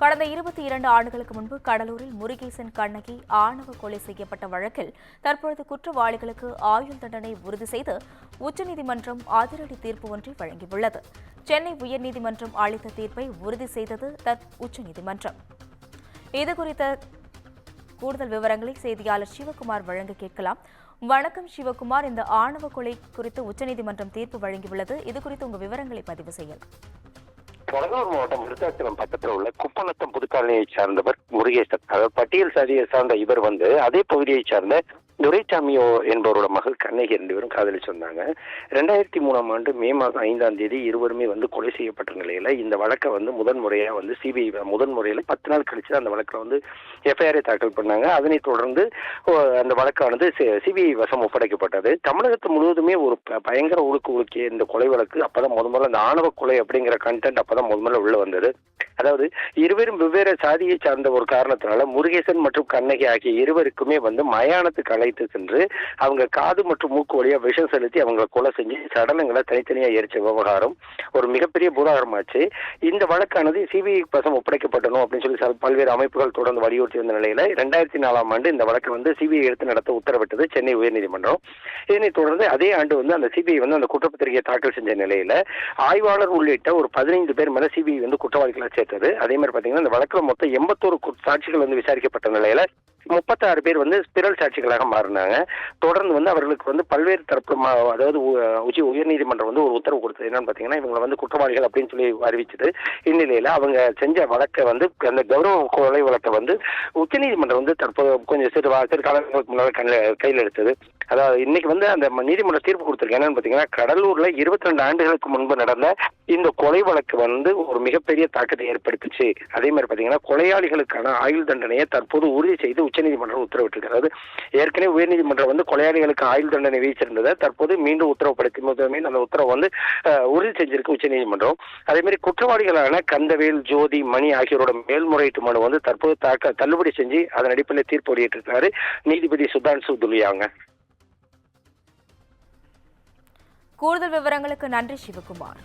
கடந்த 22 ஆண்டுகளுக்கு முன்பு கடலூரில் முருகேசன் கண்ணகி ஆணவ கொலை செய்யப்பட்ட வழக்கில் தற்பொழுது குற்றவாளிகளுக்கு ஆயுள் தண்டனை உறுதி செய்து உச்சநீதிமன்றம் அதிரடி தீர்ப்பு ஒன்றை வழங்கியுள்ளது. சென்னை உயர்நீதிமன்றம் அளித்த தீர்ப்பை உறுதி செய்தது உச்சநீதிமன்றம். இதுகுறித்த கூடுதல் விவரங்களை செய்தியாளர் சிவகுமார் வழங்க கேட்கலாம். வணக்கம் சிவகுமார், இந்த ஆணவ கொலை குறித்து உச்சநீதிமன்றம் தீர்ப்பு வழங்கியுள்ளது. இதுகுறித்து உங்க விவரங்களை பதிவு செய்யலாம். கடலூர் மாவட்டம் விருத்தாச்சலம் பக்கத்தில் உள்ள குப்பநத்தம் புதுக்காலனியை சார்ந்தவர் முருகேசன். அதாவது பட்டியல் சாதியை சார்ந்த இவர் அதே பகுதியை சார்ந்த துரைசாமியோ என்பவரோட மகள் கண்ணகி 2 பேரும் காதலிச்சு வந்தாங்க. 2003ஆம் ஆண்டு மே மாதம் 5ஆம் தேதி இருவருமே கொலை செய்யப்பட்ட நிலையில இந்த வழக்கை முதன்முறையா சிபிஐ முதன்முறையில 10 நாள் கழிச்சு அந்த வழக்கில் எஃப்ஐஆரை தாக்கல் பண்ணாங்க. அதனை தொடர்ந்து அந்த வழக்கானது சிபிஐ வசம் ஒப்படைக்கப்பட்டது. தமிழகத்து முழுவதுமே ஒரு பயங்கர உலுக்கிய இந்த கொலை வழக்கு அப்பதான் முதல்ல அந்த ஆணவ கொலை அப்படிங்கிற கண்டென்ட் அப்பதான் முதல்ல உள்ள வந்தது. அதாவது இருவரும் வெவ்வேறு சாதியை சார்ந்த ஒரு காரணத்தினால முருகேசன் மற்றும் கண்ணகி ஆகிய இருவருக்குமே மயானத்துக்கு அழைத்து சென்று அவங்க காது மற்றும் மூக்கு வழியா விஷம் செலுத்தி அவங்களை கொலை செஞ்சு சடலங்களை தனித்தனியா எரிச்ச விவகாரம் ஒரு மிகப்பெரிய பூதாகரமாச்சு. இந்த வழக்கானது சிபிஐ வசம் ஒப்படைக்கப்படணும் அப்படின்னு சொல்லி பல்வேறு அமைப்புகள் தொடர்ந்து வலியுறுத்தி வந்த நிலையில 2004ஆம் ஆண்டு இந்த வழக்கு சிபிஐ எடுத்து நடத்த உத்தரவிட்டது சென்னை உயர்நீதிமன்றம். இதனைத் தொடர்ந்து அதே ஆண்டு அந்த சிபிஐ அந்த குற்றப்பத்திரிகையை தாக்கல் செஞ்ச நிலையில ஆய்வாளர் உள்ளிட்ட ஒரு 15 பேர் மேல சிபிஐ குற்றவாளிகளை சேர்த்தது. அதே மாதிரி பாத்தீங்கன்னா இந்த வழக்குல மொத்தம் 81 சாட்சிகள் விசாரிக்கப்பட்ட நிலையில 36 பேர் பிறல் சாட்சிகளாக மாறினாங்க. தொடர்ந்து அவர்களுக்கு பல்வேறு தரப்பு அதாவது உயர்நீதிமன்றம் ஒரு உத்தரவு கொடுத்தது. என்னன்னு பாத்தீங்கன்னா இவங்க குற்றவாளிகள் அப்படின்னு சொல்லி அறிவிச்சது. இந்நிலையில அவங்க செஞ்ச வழக்கை அந்த கௌரவ கொலை வழக்கை உச்சநீதிமன்றம் தற்போது கொஞ்சம் சிறு காலங்களுக்கு முன்னாடி கையில் எடுத்தது. அதாவது இன்னைக்கு அந்த நீதிமன்ற தீர்ப்பு கொடுத்திருக்கு. என்னன்னு பாத்தீங்கன்னா கடலூர்ல 22 ஆண்டுகளுக்கு முன்பு நடந்த இந்த கொலை வழக்கு ஒரு மிகப்பெரிய தாக்கத்தை ஏற்படுத்துச்சு. அதே மாதிரி பாத்தீங்கன்னா கொலையாளிகளுக்கான ஆயுள் தண்டனையை தற்போது உறுதி செய்து உச்சநீதிமன்றம் உத்தரவிட்டிருக்கிறது. ஏற்கனவே உயர்நீதிமன்றம் கொலையாளிகளுக்கு ஆயுள் தண்டனை விதிச்சிருந்ததை தற்போது மீண்டும் உத்தரவுப்படுத்தி அந்த உத்தரவு உறுதி செஞ்சிருக்கு உச்சநீதிமன்றம். அதே மாதிரி குற்றவாளிகளான கந்தவேல், ஜோதி, மணி ஆகியோரோட மேல்முறையீட்டு மனு தற்போது தள்ளுபடி செஞ்சு அதன் அடிப்படையில் தீர்ப்பு வெளியிட்டிருக்கிறாரு நீதிபதி சுதான்சு துலியாங்க. கூடுதல் விவரங்களுக்கு நன்றி சிவகுமார்.